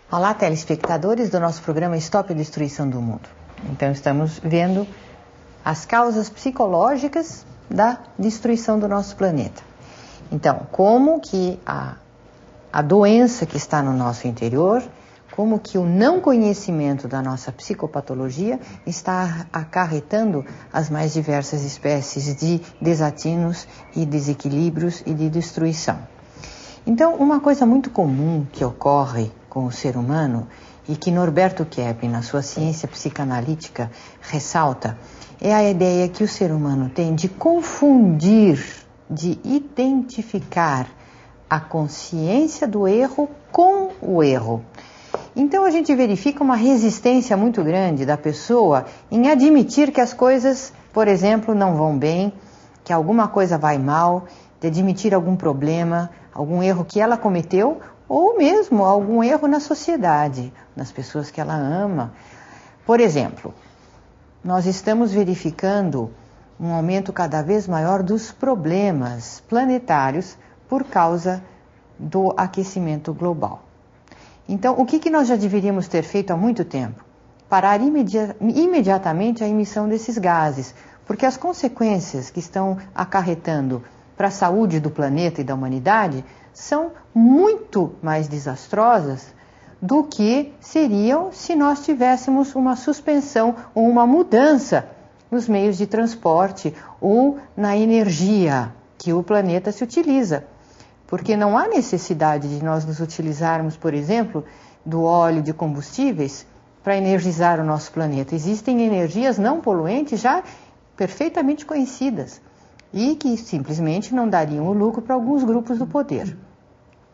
Olá, telespectadores do nosso programa Stop a Destruição do Mundo. Então, estamos vendo as causas psicológicas da destruição do nosso planeta. Então, como que a doença que está no nosso interior, como que o não conhecimento da nossa psicopatologia está acarretando as mais diversas espécies de desatinos e desequilíbrios e de destruição. Então, uma coisa muito comum que ocorre com o ser humano e que Norberto Keppe, na sua ciência psicanalítica, ressalta, é a ideia que o ser humano tem de confundir, de identificar a consciência do erro com o erro. Então a gente verifica uma resistência muito grande da pessoa em admitir que as coisas, por exemplo, não vão bem, que alguma coisa vai mal, de admitir algum problema, algum erro que ela cometeu, ou mesmo algum erro na sociedade, nas pessoas que ela ama. Por exemplo, nós estamos verificando um aumento cada vez maior dos problemas planetários por causa do aquecimento global. Então, o que nós já deveríamos ter feito há muito tempo? Parar imediatamente a emissão desses gases, porque as consequências que estão acarretando para a saúde do planeta e da humanidade são muito mais desastrosas do que seriam se nós tivéssemos uma suspensão ou uma mudança nos meios de transporte ou na energia que o planeta se utiliza. Porque não há necessidade de nós nos utilizarmos, por exemplo, do óleo de combustíveis para energizar o nosso planeta. Existem energias não poluentes já perfeitamente conhecidas e que simplesmente não dariam o lucro para alguns grupos do poder.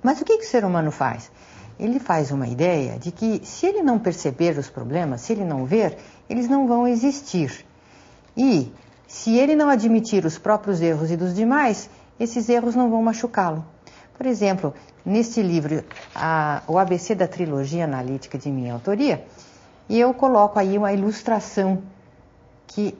Mas o que o ser humano faz? Ele faz uma ideia de que se ele não perceber os problemas, se ele não ver, eles não vão existir. E se ele não admitir os próprios erros e dos demais, esses erros não vão machucá-lo. Por exemplo, neste livro, o ABC da Trilogia Analítica de minha autoria, e eu coloco aí uma ilustração que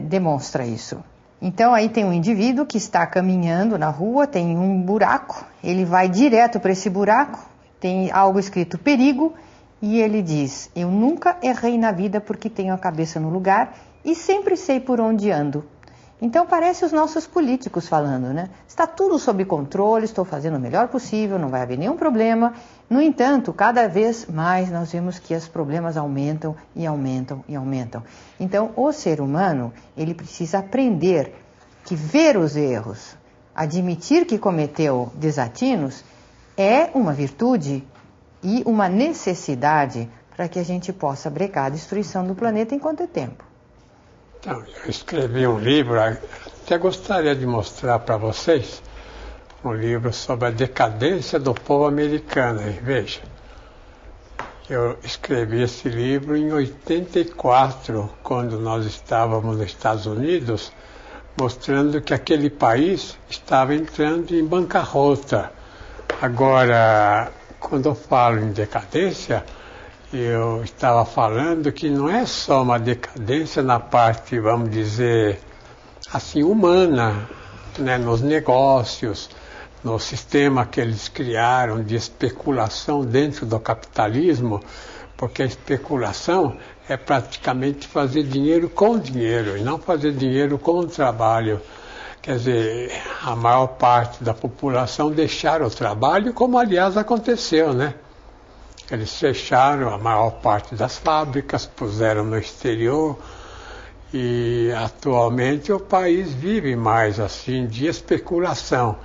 demonstra isso. Então, aí tem um indivíduo que está caminhando na rua, tem um buraco, ele vai direto para esse buraco, tem algo escrito perigo, e ele diz, eu nunca errei na vida porque tenho a cabeça no lugar e sempre sei por onde ando. Então, parece os nossos políticos falando, né? Está tudo sob controle, estou fazendo o melhor possível, não vai haver nenhum problema. No entanto, cada vez mais nós vemos que os problemas aumentam e aumentam e aumentam. Então, o ser humano, ele precisa aprender que ver os erros, admitir que cometeu desatinos, é uma virtude e uma necessidade para que a gente possa brecar a destruição do planeta enquanto é tempo. Então, eu escrevi um livro, até gostaria de mostrar para vocês, um livro sobre a decadência do povo americano. Veja, eu escrevi esse livro em 84, quando nós estávamos nos Estados Unidos, mostrando que aquele país estava entrando em bancarrota. Agora, quando eu falo em decadência, eu estava falando que não é só uma decadência na parte, vamos dizer, assim, humana, né, nos negócios, no sistema que eles criaram de especulação dentro do capitalismo, porque a especulação é praticamente fazer dinheiro com dinheiro e não fazer dinheiro com o trabalho. Quer dizer, a maior parte da população deixaram o trabalho, como aliás aconteceu, né? Eles fecharam a maior parte das fábricas, puseram no exterior e atualmente o país vive mais assim de especulação.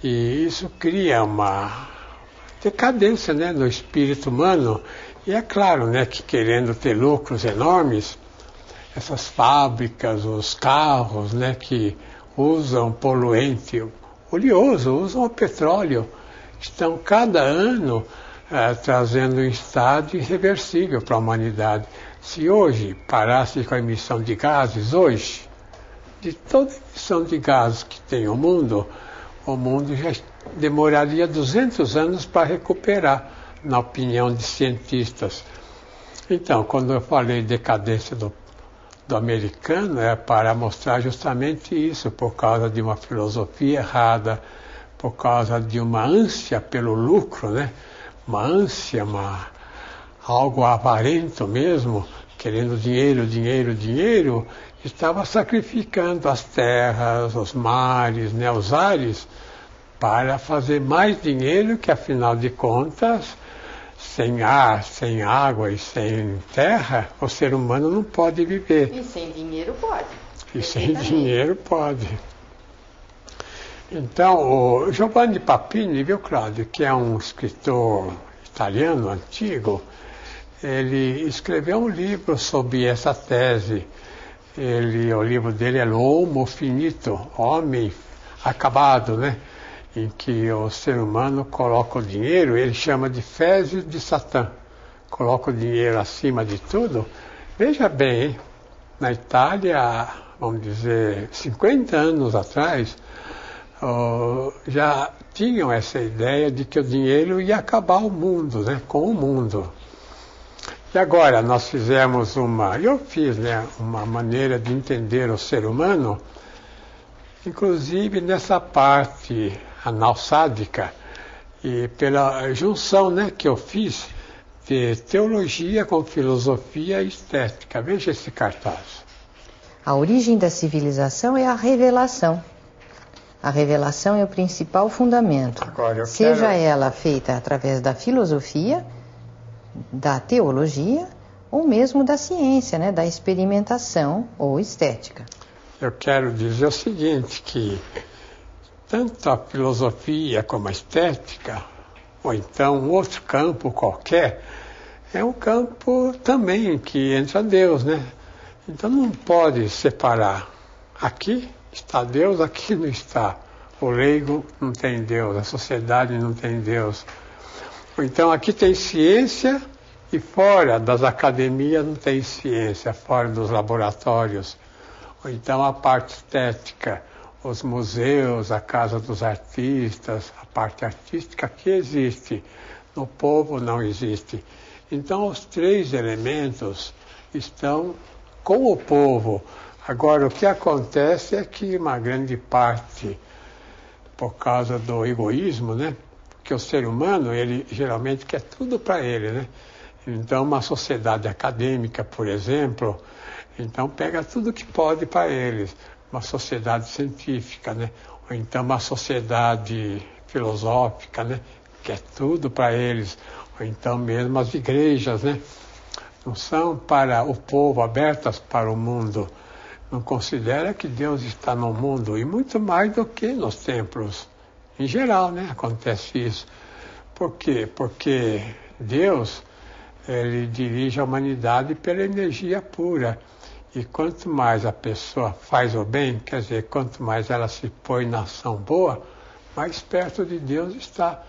E isso cria uma decadência, né, no espírito humano. E é claro, né, que querendo ter lucros enormes, essas fábricas, os carros, né, que usam poluente oleoso, usam o petróleo, estão cada ano trazendo um estado irreversível para a humanidade. Se hoje parasse com a emissão de gases, hoje, de toda a emissão de gases que tem o mundo já demoraria 200 anos para recuperar, na opinião de cientistas. Então, quando eu falei decadência do americano, é para mostrar justamente isso, por causa de uma filosofia errada, por causa de uma ânsia pelo lucro, né? Uma ânsia, algo avarento mesmo, querendo dinheiro, dinheiro, dinheiro, estava sacrificando as terras, os mares, né, os ares, para fazer mais dinheiro que, afinal de contas, sem ar, sem água e sem terra, o ser humano não pode viver. E sem dinheiro pode. E sem dinheiro pode. Então, o Giovanni Papini, viu, Cláudio, que é um escritor italiano antigo, ele escreveu um livro sobre essa tese. O livro dele é L'Homo Finito, Homem Acabado, né? Em que o ser humano coloca o dinheiro, ele chama de fezes de Satã, coloca o dinheiro acima de tudo. Veja bem, hein? Na Itália, vamos dizer, 50 anos atrás, já tinham essa ideia de que o dinheiro ia acabar o mundo, né? Com o mundo. E agora nós fizemos eu fiz, né, uma maneira de entender o ser humano, inclusive nessa parte analsádica, e pela junção, né, que eu fiz de teologia com filosofia e estética. Veja esse cartaz. A origem da civilização é a revelação. A revelação é o principal fundamento. Agora, seja ela feita através da filosofia, da teologia, ou mesmo da ciência, né, da experimentação ou estética. Eu quero dizer o seguinte, que tanto a filosofia como a estética, ou então um outro campo qualquer, é um campo também que entra Deus, né? Então não pode separar. Aqui está Deus, aqui não está. O leigo não tem Deus, a sociedade não tem Deus. Então aqui tem ciência e fora das academias não tem ciência, fora dos laboratórios. Ou então a parte estética, os museus, a casa dos artistas, a parte artística que existe, no povo não existe. Então os três elementos estão com o povo. Agora o que acontece é que uma grande parte, por causa do egoísmo, né? Porque o ser humano, ele geralmente quer tudo para ele, né? Então uma sociedade acadêmica, por exemplo, então pega tudo que pode para eles. Uma sociedade científica, né? Ou então uma sociedade filosófica, né? Que é tudo para eles. Ou então mesmo as igrejas, né? Não são para o povo, abertas para o mundo. Não considera que Deus está no mundo, e muito mais do que nos templos. Em geral, né? Acontece isso. Por quê? Porque Deus, ele dirige a humanidade pela energia pura. E quanto mais a pessoa faz o bem, quer dizer, quanto mais ela se põe na ação boa, mais perto de Deus está.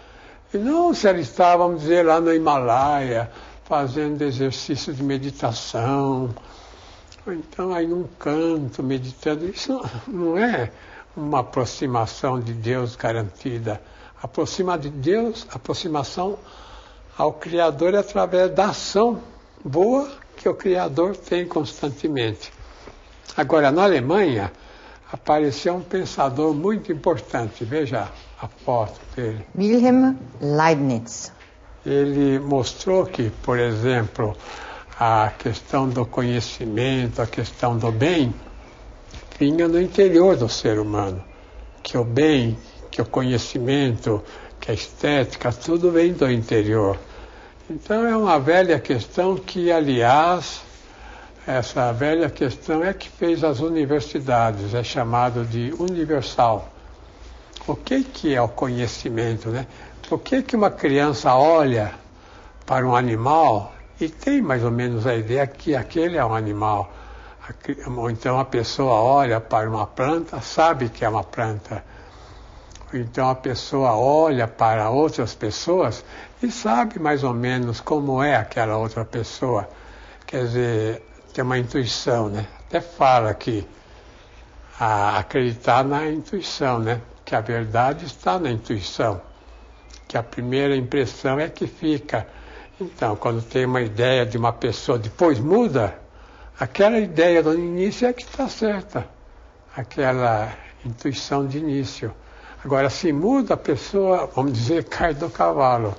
E não se ela está, vamos dizer, lá no Himalaia, fazendo exercício de meditação, ou então aí num canto, meditando. Isso não é uma aproximação de Deus garantida. Aproximar de Deus, aproximação ao Criador é através da ação boa que o Criador tem constantemente. Agora, na Alemanha, apareceu um pensador muito importante. Veja a foto dele. Wilhelm Leibniz. Ele mostrou que, por exemplo, a questão do conhecimento, a questão do bem, vinha no interior do ser humano. Que o bem, que o conhecimento, que a estética, tudo vem do interior. Então é uma velha questão que, aliás, essa velha questão é que fez as universidades, é chamado de universal. O que é o conhecimento, né? Por que uma criança olha para um animal e tem mais ou menos a ideia que aquele é um animal? Ou então a pessoa olha para uma planta, sabe que é uma planta. Então a pessoa olha para outras pessoas e sabe mais ou menos como é aquela outra pessoa. Quer dizer, tem uma intuição, né? Até fala que acreditar na intuição, né? Que a verdade está na intuição. Que a primeira impressão é que fica. Então, quando tem uma ideia de uma pessoa, depois muda, aquela ideia do início é que está certa. Aquela intuição de início. Agora, se muda, a pessoa, vamos dizer, cai do cavalo.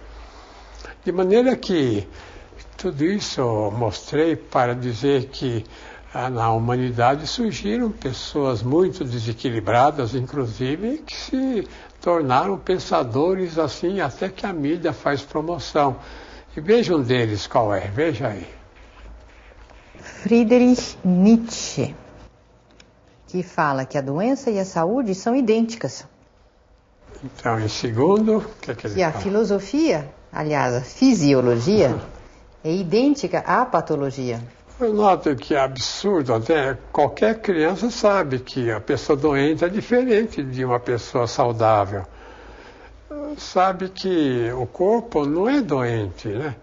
De maneira que tudo isso eu mostrei para dizer que na humanidade surgiram pessoas muito desequilibradas, inclusive, que se tornaram pensadores assim, até que a mídia faz promoção. E veja um deles qual é, veja aí. Friedrich Nietzsche, que fala que a doença e a saúde são idênticas. Então, em segundo, o que ele que a fala? filosofia, aliás, a fisiologia, é idêntica à patologia. Eu noto que é absurdo, até qualquer criança sabe que a pessoa doente é diferente de uma pessoa saudável. Sabe que o corpo não é doente, né?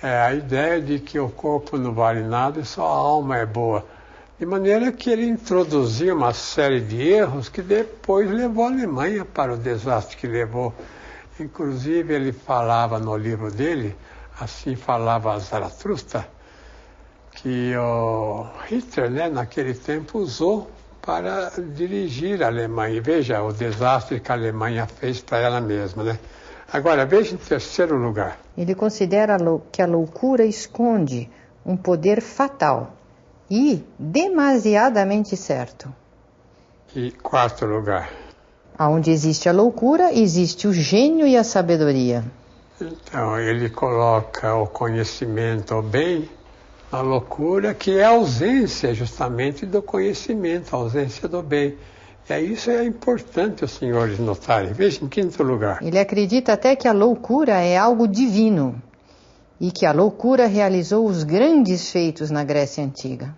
É a ideia de que o corpo não vale nada e só a alma é boa. De maneira que ele introduziu uma série de erros que depois levou a Alemanha para o desastre que levou. Inclusive ele falava no livro dele, assim falava Zaratustra, que o Hitler, né, naquele tempo, usou para dirigir a Alemanha. E veja o desastre que a Alemanha fez para ela mesma, né? Agora, veja em terceiro lugar. Ele considera que a loucura esconde um poder fatal e demasiadamente certo. E quarto lugar. Onde existe a loucura, existe o gênio e a sabedoria. Então, ele coloca o conhecimento, o bem, na loucura, que é a ausência justamente do conhecimento, a ausência do bem. E isso é importante os senhores notarem. Veja em quinto lugar. Ele acredita até que a loucura é algo divino e que a loucura realizou os grandes feitos na Grécia Antiga.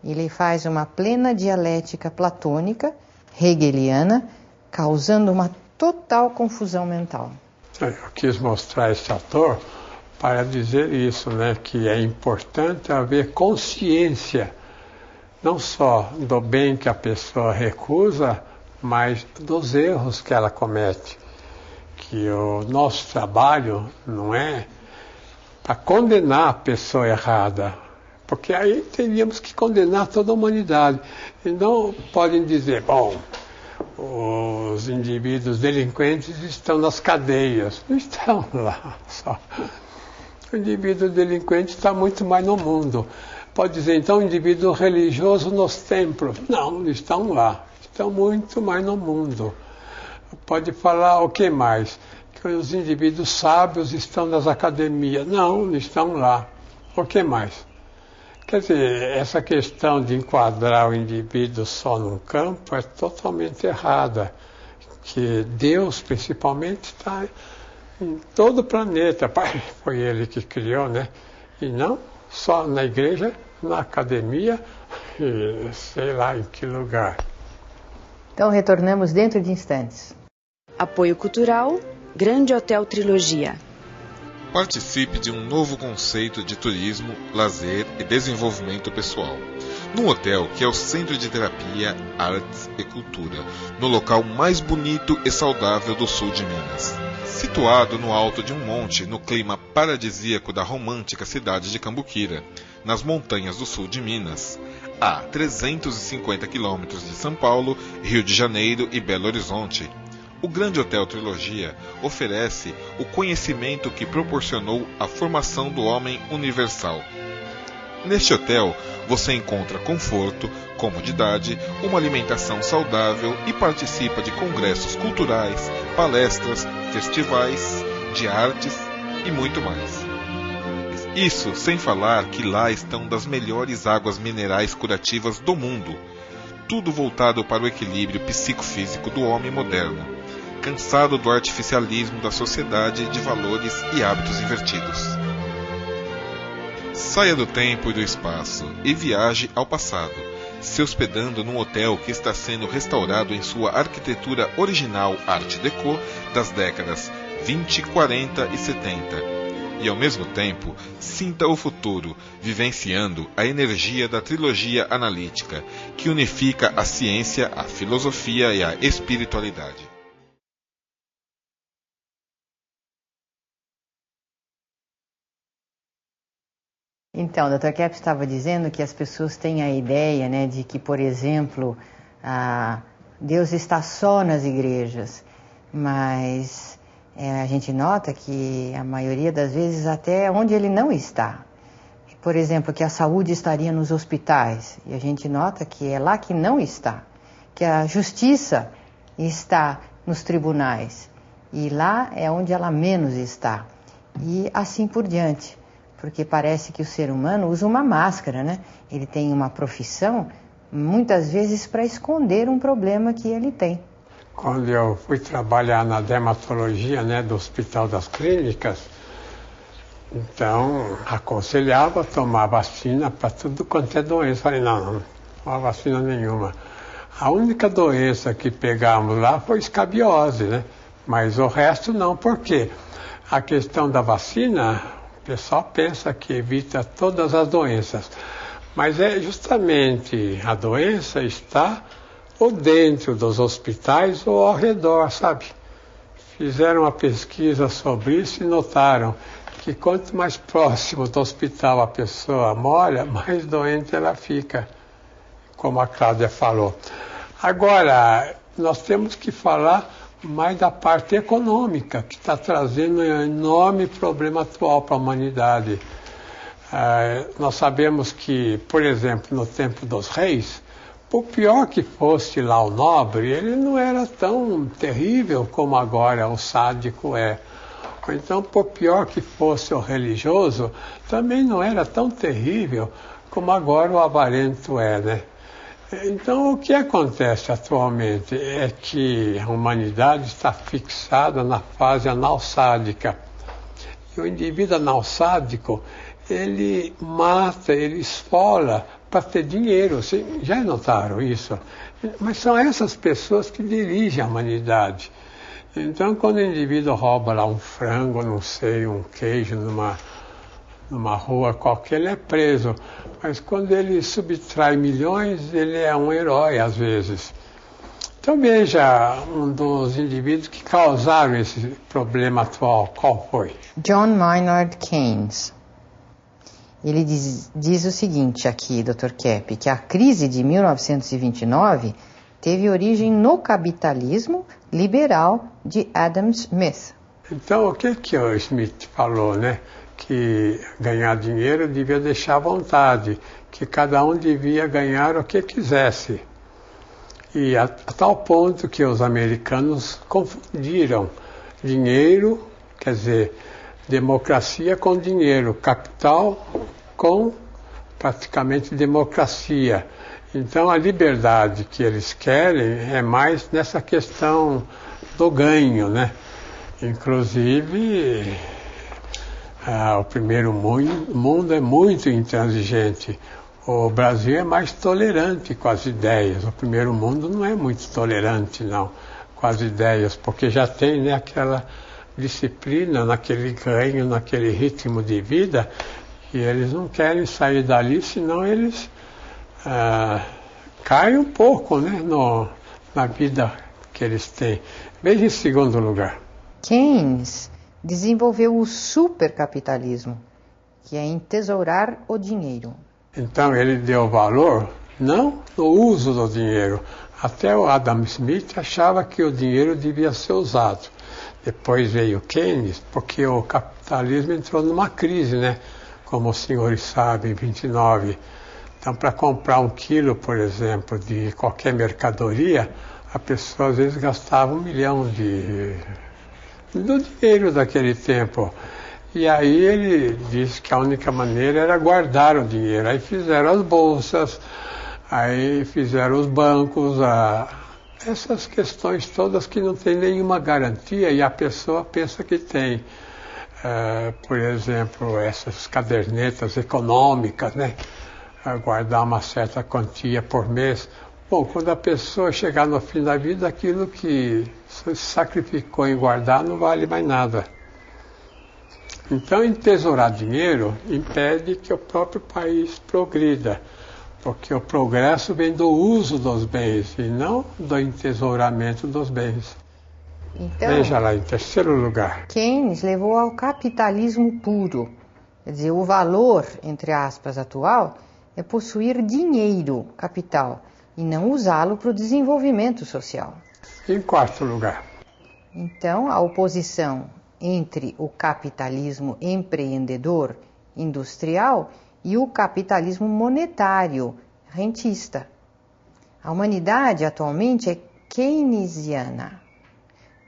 Ele faz uma plena dialética platônica, hegeliana, causando uma total confusão mental. Eu quis mostrar esse autor para dizer isso, né, que é importante haver consciência, não só do bem que a pessoa recusa, mas dos erros que ela comete. Que o nosso trabalho não é para condenar a pessoa errada, porque aí teríamos que condenar toda a humanidade. E não podem dizer, bom, os indivíduos delinquentes estão nas cadeias. Não estão lá só. O indivíduo delinquente está muito mais no mundo. Pode dizer, então, o indivíduo religioso nos templos. Não estão lá. Estão muito mais no mundo. Pode falar o que mais? Que os indivíduos sábios estão nas academias. Não estão lá. O que mais? Quer dizer, essa questão de enquadrar o indivíduo só num campo é totalmente errada. Que Deus, principalmente, está em todo o planeta. Foi Ele que criou, né? E não só na igreja, na academia, e sei lá em que lugar. Então retornamos dentro de instantes. Apoio Cultural, Grande Hotel Trilogia. Participe de um novo conceito de turismo, lazer e desenvolvimento pessoal. Num hotel que é o Centro de Terapia, Artes e Cultura, no local mais bonito e saudável do sul de Minas. Situado no alto de um monte, no clima paradisíaco da romântica cidade de Cambuquira, nas montanhas do sul de Minas, a 350 quilômetros de São Paulo, Rio de Janeiro e Belo Horizonte, o Grande Hotel Trilogia oferece o conhecimento que proporcionou a formação do homem universal. Neste hotel, você encontra conforto, comodidade, uma alimentação saudável e participa de congressos culturais, palestras, festivais, de artes e muito mais. Isso sem falar que lá estão das melhores águas minerais curativas do mundo, tudo voltado para o equilíbrio psicofísico do homem moderno, cansado do artificialismo da sociedade de valores e hábitos invertidos. Saia do tempo e do espaço e viaje ao passado, se hospedando num hotel que está sendo restaurado em sua arquitetura original Art Deco das décadas 20, 40 e 70. E ao mesmo tempo, sinta o futuro, vivenciando a energia da trilogia analítica, que unifica a ciência, a filosofia e a espiritualidade. Então, o Dr. Kepp estava dizendo que as pessoas têm a ideia, né, de que, por exemplo, Deus está só nas igrejas, mas a gente nota que a maioria das vezes até onde ele não está. Por exemplo, que a saúde estaria nos hospitais, e a gente nota que é lá que não está, que a justiça está nos tribunais, e lá é onde ela menos está, e assim por diante, porque parece que o ser humano usa uma máscara, né? Ele tem uma profissão, muitas vezes para esconder um problema que ele tem. Quando eu fui trabalhar na dermatologia, né, do Hospital das Clínicas, então aconselhava tomar vacina para tudo quanto é doença. Falei, não há vacina nenhuma. A única doença que pegamos lá foi escabiose, né? Mas o resto não, por quê? A questão da vacina, o pessoal pensa que evita todas as doenças, mas é justamente a doença está ou dentro dos hospitais ou ao redor, sabe? Fizeram uma pesquisa sobre isso e notaram que quanto mais próximo do hospital a pessoa mora, mais doente ela fica, como a Cláudia falou. Agora, nós temos que falar mais da parte econômica, que está trazendo um enorme problema atual para a humanidade. Nós sabemos que, por exemplo, no tempo dos reis, por pior que fosse lá o nobre, ele não era tão terrível como agora o sádico é. Ou então, por pior que fosse o religioso, também não era tão terrível como agora o avarento é, né? Então, o que acontece atualmente é que a humanidade está fixada na fase analsádica. E o indivíduo analsádico, ele mata, ele esfola para ter dinheiro. Vocês já notaram isso? Mas são essas pessoas que dirigem a humanidade. Então, quando o indivíduo rouba lá um frango, não sei, um queijo numa rua qualquer, ele é preso. Mas quando ele subtrai milhões, ele é um herói às vezes. Então veja, um dos indivíduos que causaram esse problema atual, qual foi? John Maynard Keynes. Ele diz o seguinte aqui, Dr. Kepp, que a crise de 1929 teve origem no capitalismo liberal de Adam Smith. Então, o que o Smith falou, né? Que ganhar dinheiro devia deixar à vontade, que cada um devia ganhar o que quisesse. E a tal ponto que os americanos confundiram dinheiro, quer dizer, democracia com dinheiro, capital com praticamente democracia. Então a liberdade que eles querem é mais nessa questão do ganho, né? Inclusive, o primeiro mundo é muito intransigente. O Brasil é mais tolerante com as ideias. O primeiro mundo não é muito tolerante, não, com as ideias, porque já tem, né, aquela disciplina, naquele ganho, naquele ritmo de vida, e eles não querem sair dali, senão eles caem um pouco, né, na vida que eles têm. Veja em segundo lugar. Keynes desenvolveu o supercapitalismo, que é entesourar o dinheiro. Então ele deu valor não no uso do dinheiro. Até o Adam Smith achava que o dinheiro devia ser usado. Depois veio Keynes, porque o capitalismo entrou numa crise, né? Como os senhores sabem, em 29. Então, para comprar 1 quilo, por exemplo, de qualquer mercadoria, a pessoa às vezes gastava 1 milhão do dinheiro daquele tempo. E aí ele disse que a única maneira era guardar o dinheiro. Aí fizeram as bolsas, aí fizeram os bancos, essas questões todas que não tem nenhuma garantia e a pessoa pensa que tem. Por exemplo, essas cadernetas econômicas, né? Guardar uma certa quantia por mês. Bom, quando a pessoa chegar no fim da vida, aquilo que se sacrificou em guardar não vale mais nada. Então, entesourar dinheiro impede que o próprio país progrida, porque o progresso vem do uso dos bens e não do entesouramento dos bens. Então, veja lá, em terceiro lugar. Keynes levou ao capitalismo puro. Quer dizer, o valor, entre aspas, atual é possuir dinheiro, capital, e não usá-lo para o desenvolvimento social. Em quarto lugar. Então, a oposição entre o capitalismo empreendedor, industrial, e o capitalismo monetário, rentista. A humanidade atualmente é keynesiana.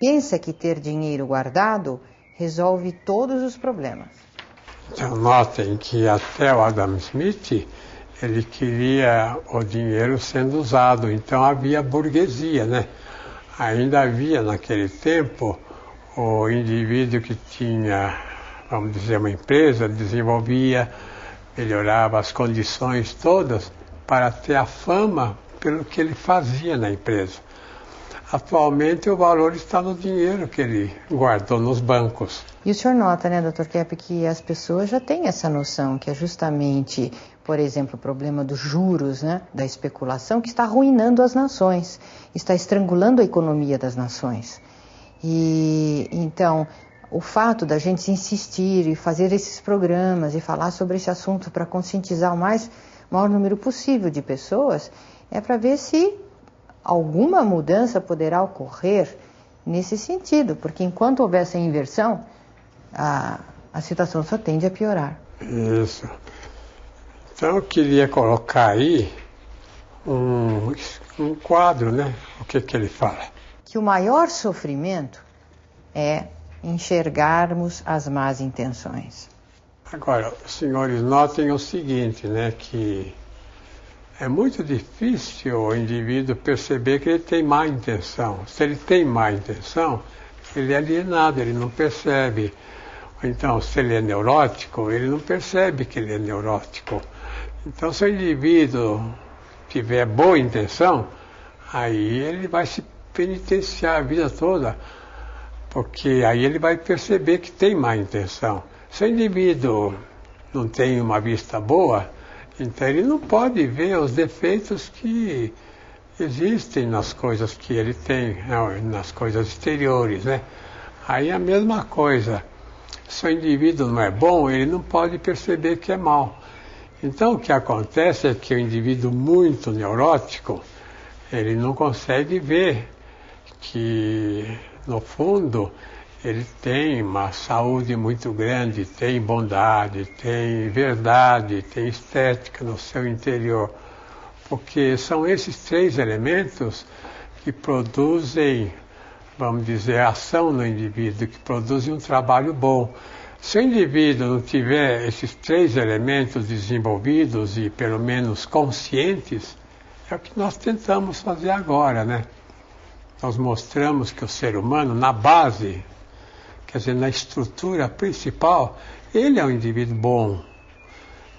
Pensa que ter dinheiro guardado resolve todos os problemas. Então, notem que até o Adam Smith, ele queria o dinheiro sendo usado. Então, havia burguesia, né? Ainda havia, naquele tempo, o indivíduo que tinha, vamos dizer, uma empresa, desenvolvia, melhorava as condições todas para ter a fama pelo que ele fazia na empresa. Atualmente o valor está no dinheiro que ele guardou nos bancos. E o senhor nota, né, Dr. Kepp, que as pessoas já têm essa noção, que é justamente, por exemplo, o problema dos juros, né, da especulação, que está arruinando as nações, está estrangulando a economia das nações. E então, o fato da gente insistir e fazer esses programas e falar sobre esse assunto para conscientizar o maior número possível de pessoas, é para ver se alguma mudança poderá ocorrer nesse sentido, porque enquanto houver essa inversão, a situação só tende a piorar. Isso. Então eu queria colocar aí um quadro, né? O que ele fala? Que o maior sofrimento é enxergarmos as más intenções. Agora, os senhores notem o seguinte, né? Que é muito difícil o indivíduo perceber que ele tem má intenção. Se ele tem má intenção, ele é alienado, ele não percebe. Então, se ele é neurótico, ele não percebe que ele é neurótico. Então, se o indivíduo tiver boa intenção, aí ele vai se penitenciar a vida toda, porque aí ele vai perceber que tem má intenção. Se o indivíduo não tem uma vista boa, então ele não pode ver os defeitos que existem nas coisas que ele tem, nas coisas exteriores, né? Aí é a mesma coisa. Se o indivíduo não é bom, ele não pode perceber que é mal. Então o que acontece é que o indivíduo muito neurótico, ele não consegue ver que, no fundo, ele tem uma saúde muito grande, tem bondade, tem verdade, tem estética no seu interior. Porque são esses três elementos que produzem, vamos dizer, ação no indivíduo, que produzem um trabalho bom. Se o indivíduo não tiver esses três elementos desenvolvidos e pelo menos conscientes, é o que nós tentamos fazer agora, né? Nós mostramos que o ser humano, na base, quer dizer, na estrutura principal, ele é um indivíduo bom.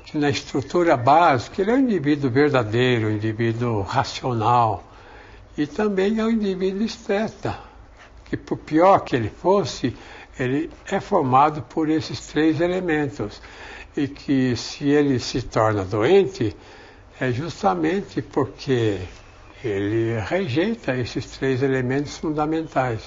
Que na estrutura básica, ele é um indivíduo verdadeiro, um indivíduo racional. E também é um indivíduo esteta, que por pior que ele fosse, ele é formado por esses três elementos. E que se ele se torna doente, é justamente porque ele rejeita esses três elementos fundamentais.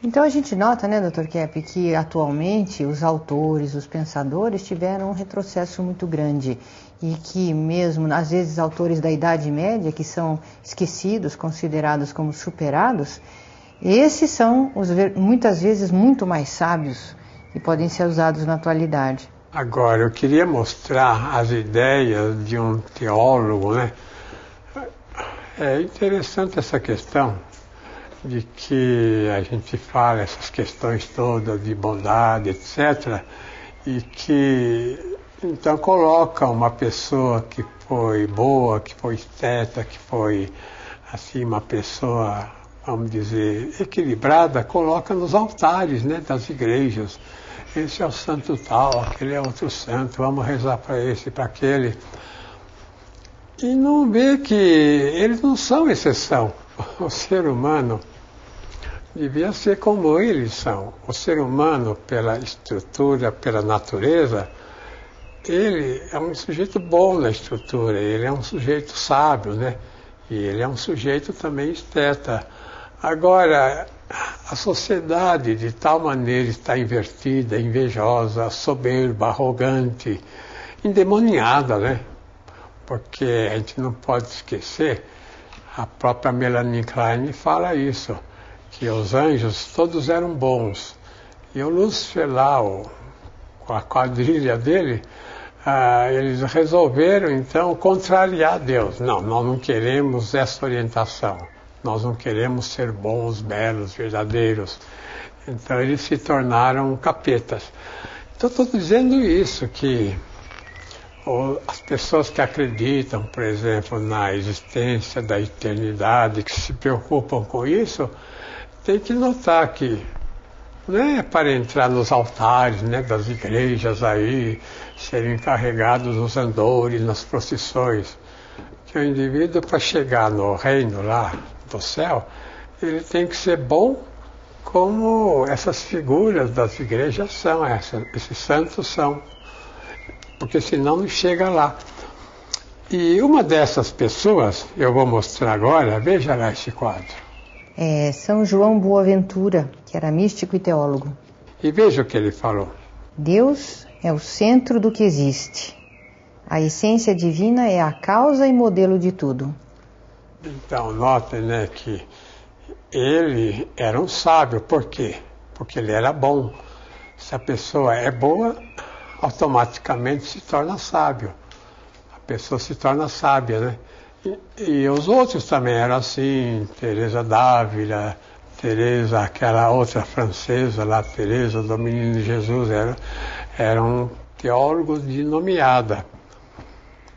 Então a gente nota, né, Dr. Kepp, que atualmente os autores, os pensadores tiveram um retrocesso muito grande e que mesmo, às vezes, autores da Idade Média, que são esquecidos, considerados como superados, esses são, muitas vezes, muito mais sábios e podem ser usados na atualidade. Agora, eu queria mostrar as ideias de um teólogo, né? É interessante essa questão de que a gente fala essas questões todas de bondade, etc., e que então coloca uma pessoa que foi boa, que foi esteta, que foi assim uma pessoa, vamos dizer, equilibrada, coloca nos altares, né, das igrejas. Esse é o santo tal, aquele é outro santo, vamos rezar para esse, para aquele. E não vê que eles não são exceção. O ser humano devia ser como eles são. O ser humano, pela estrutura, pela natureza, ele é um sujeito bom na estrutura, ele é um sujeito sábio, né? E ele é um sujeito também esteta. Agora, a sociedade de tal maneira está invertida, invejosa, soberba, arrogante, endemoniada, né? porque a gente não pode esquecer, a própria Melanie Klein fala isso, que os anjos todos eram bons. E o Lúcifer lá, com a quadrilha dele, eles resolveram então contrariar Deus. Não, nós não queremos essa orientação. Nós não queremos ser bons, belos, verdadeiros. Então eles se tornaram capetas. Então estou dizendo isso, que as pessoas que acreditam, por exemplo, na existência da eternidade, que se preocupam com isso, tem que notar que não é para entrar nos altares, né, das igrejas aí, serem carregados nos andores, nas procissões, que o indivíduo, para chegar no reino lá do céu, ele tem que ser bom como essas figuras das igrejas são, esses santos são, porque senão não chega lá. E uma dessas pessoas, eu vou mostrar agora, veja lá esse quadro. É São João Boaventura, que era místico e teólogo. E veja o que ele falou. Deus é o centro do que existe. A essência divina é a causa e modelo de tudo. Então, notem, né, que ele era um sábio. Por quê? Porque ele era bom. Se a pessoa é boa, automaticamente se torna sábio. A pessoa se torna sábia, né? E os outros também eram assim, Teresa d'Ávila, Teresa, aquela outra francesa lá, Teresa do Menino Jesus, eram teólogos de nomeada.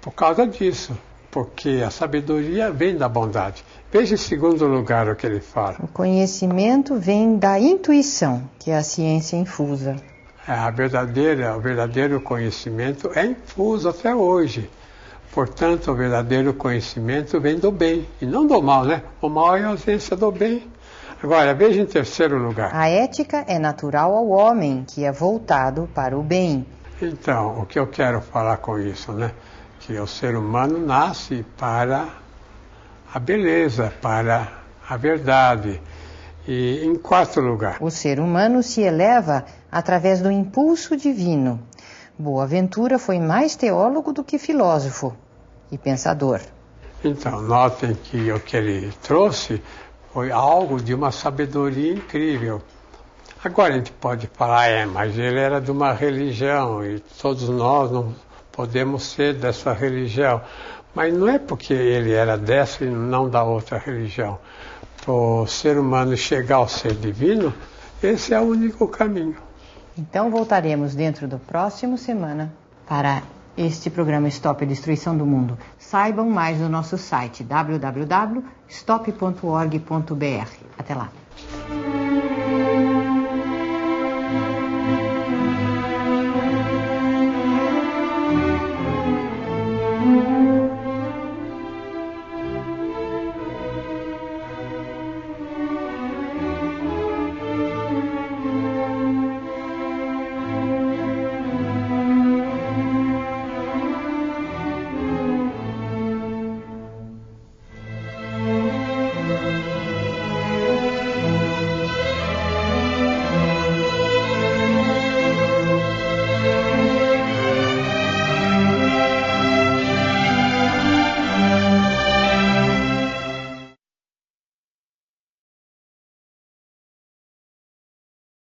Por causa disso, porque a sabedoria vem da bondade. Veja em segundo lugar o que ele fala. O conhecimento vem da intuição, que é a ciência infusa. O verdadeiro conhecimento é infuso até hoje. Portanto, o verdadeiro conhecimento vem do bem, e não do mal, né? O mal é a ausência do bem. Agora, veja em terceiro lugar. A ética é natural ao homem, que é voltado para o bem. Então, o que eu quero falar com isso, né? Que o ser humano nasce para a beleza, para a verdade. E em quarto lugar. O ser humano se eleva através do impulso divino. Boaventura foi mais teólogo do que filósofo e pensador. Então, notem que o que ele trouxe foi algo de uma sabedoria incrível. Agora a gente pode falar, mas ele era de uma religião e todos nós não podemos ser dessa religião. Mas não é porque ele era dessa e não da outra religião. Para o ser humano chegar ao ser divino, esse é o único caminho. Então voltaremos dentro do próximo semana para este programa Stop a Destruição do Mundo. Saibam mais no nosso site www.stop.org.br. Até lá.